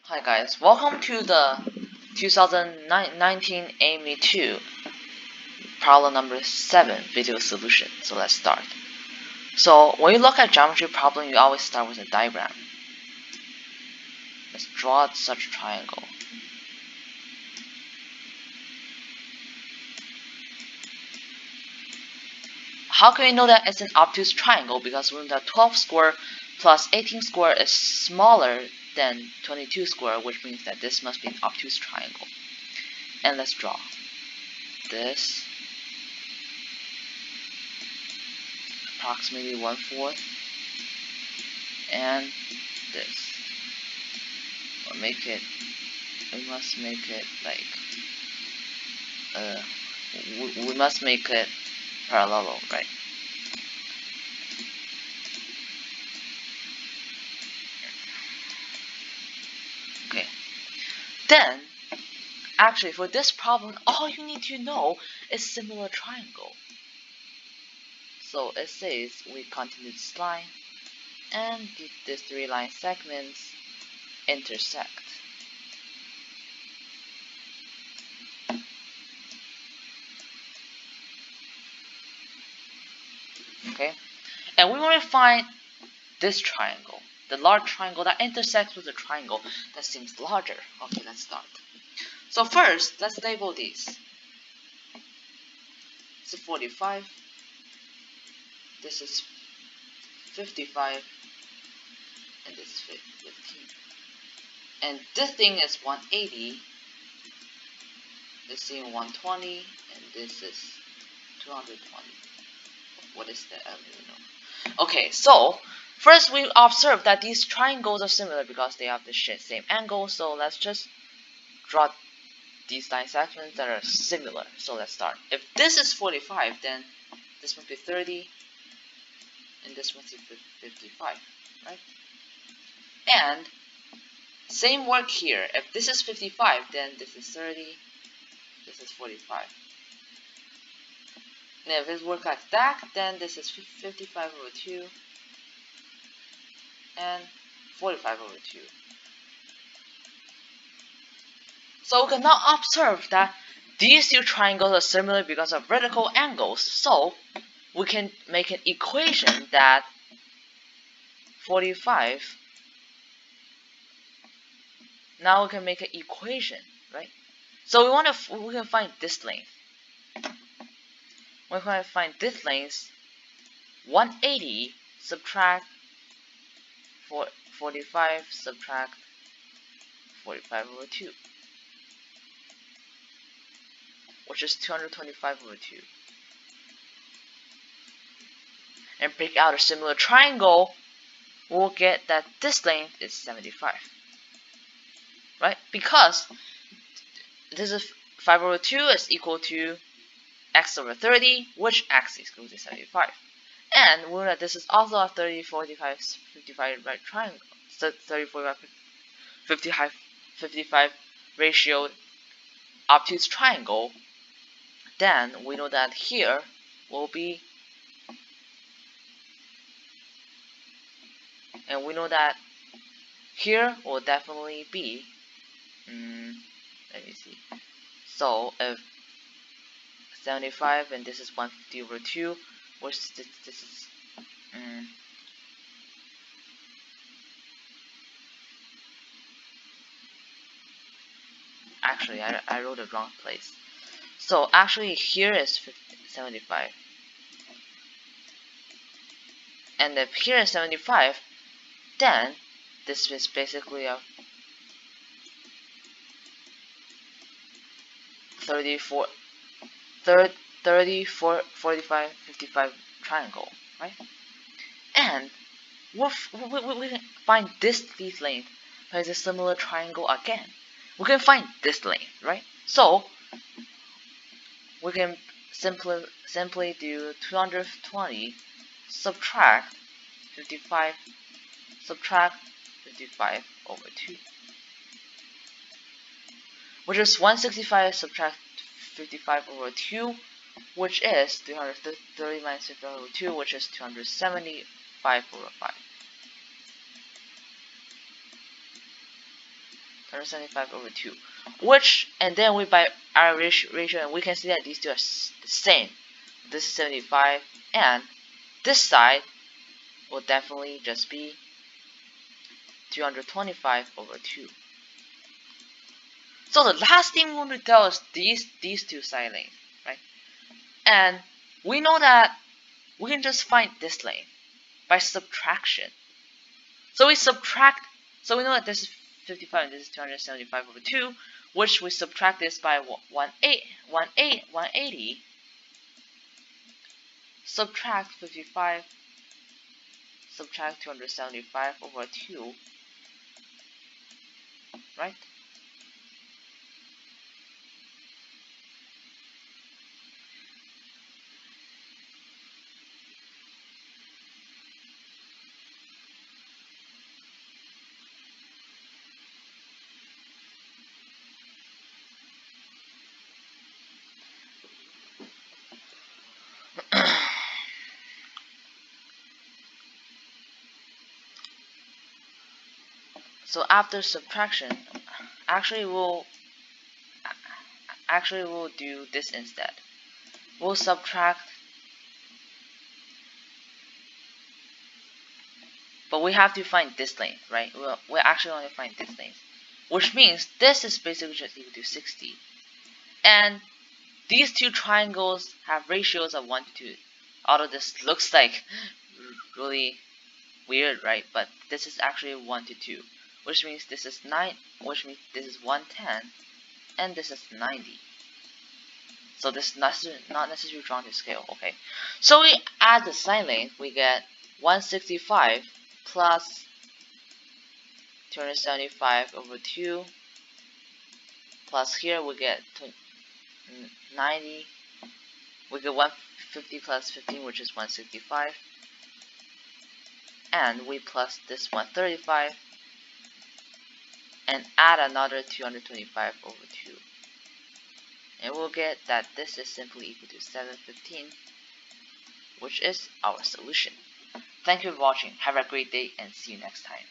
Hi guys, welcome to the 2019 AIME 2 problem number 7 video solution. So let's start. So when you look at geometry problem, you always start with a diagram. Let's draw such a triangle. How can we know that it's an obtuse triangle? Because we know that 12 square plus 18 square is smaller than 22 square, which means that this must be an obtuse triangle. And let's draw this. Approximately 1/4, and this. We must make it like we must make it parallel, right? Okay. Then, actually, for this problem, all you need to know is similar triangle. So it says we continue this line, and these 3 line segments intersect. Okay, and we want to find this triangle, the large triangle that intersects with the triangle that seems larger. Okay, let's start. So first, let's label these. This is 45. This is 55. And this is 15. And this thing is 180. This thing 120. And this is 220. What is that? I don't even know. Okay, so first we observe that these triangles are similar because they have the same angle. So let's just draw these line segments that are similar. So let's start. If this is 45, then this must be 30, and this must be 55, right? And same work here. If this is 55, then this is 30, this is 45. And if it works like that, then this is 55/2 and 45/2. So we can now observe that these two triangles are similar because of vertical angles. So we can make an equation that 45. Now we can make an equation, right? So we can find this length. We're going to find this length. 180 subtract 45 subtract 45/2, which is 225/2. And break out a similar triangle, we'll get that this length is 75. Right? Because this is 5/2 is equal to x over 30, which x is equal to 75. And we know that this is also a 30, 45, 55 right triangle. So 30, 45, 55 ratio obtuse triangle. Then we know that here will be, and we know that here will definitely be, let me see. So if 75 and this is 150/2, which this is, actually I wrote the wrong place. So actually here is 75. And if here is 75, then this is basically a 34, 45, 55 triangle, right? And we can find this length as a similar triangle again. We can find this length, right? So we can simply do 220 subtract 55 over 2, which is 165 subtract 55/2, which is 330 minus 55/2, which is 275/5. 275 over 2, which, and then we by our ratio, and we can see that these two are the same. This is 75, and this side will definitely just be 325 over 2. So the last thing we want to tell is these two side lengths, right? And we know that we can just find this length by subtraction. So we subtract, so we know that this is 55 and this is 275 over 2, which we subtract this by 180, subtract 55, subtract 275 over 2, right? So after subtraction, actually we'll do this instead. We'll subtract, but we have to find this length, right? We're actually going to find this length, which means this is basically just equal to 60. And these two triangles have ratios of 1 to 2. Although this looks like really weird, right? But this is actually 1 to 2, which means this is 9, which means this is 110, and this is 90. So this is not necessarily drawn to scale, okay? So we add the side length, we get 165 plus 275 over 2, plus here we get 90, we get 150 plus 15, which is 165, and we plus this 135, and add another 225 over 2. And we'll get that this is simply equal to 715, which is our solution. Thank you for watching, have a great day, and see you next time.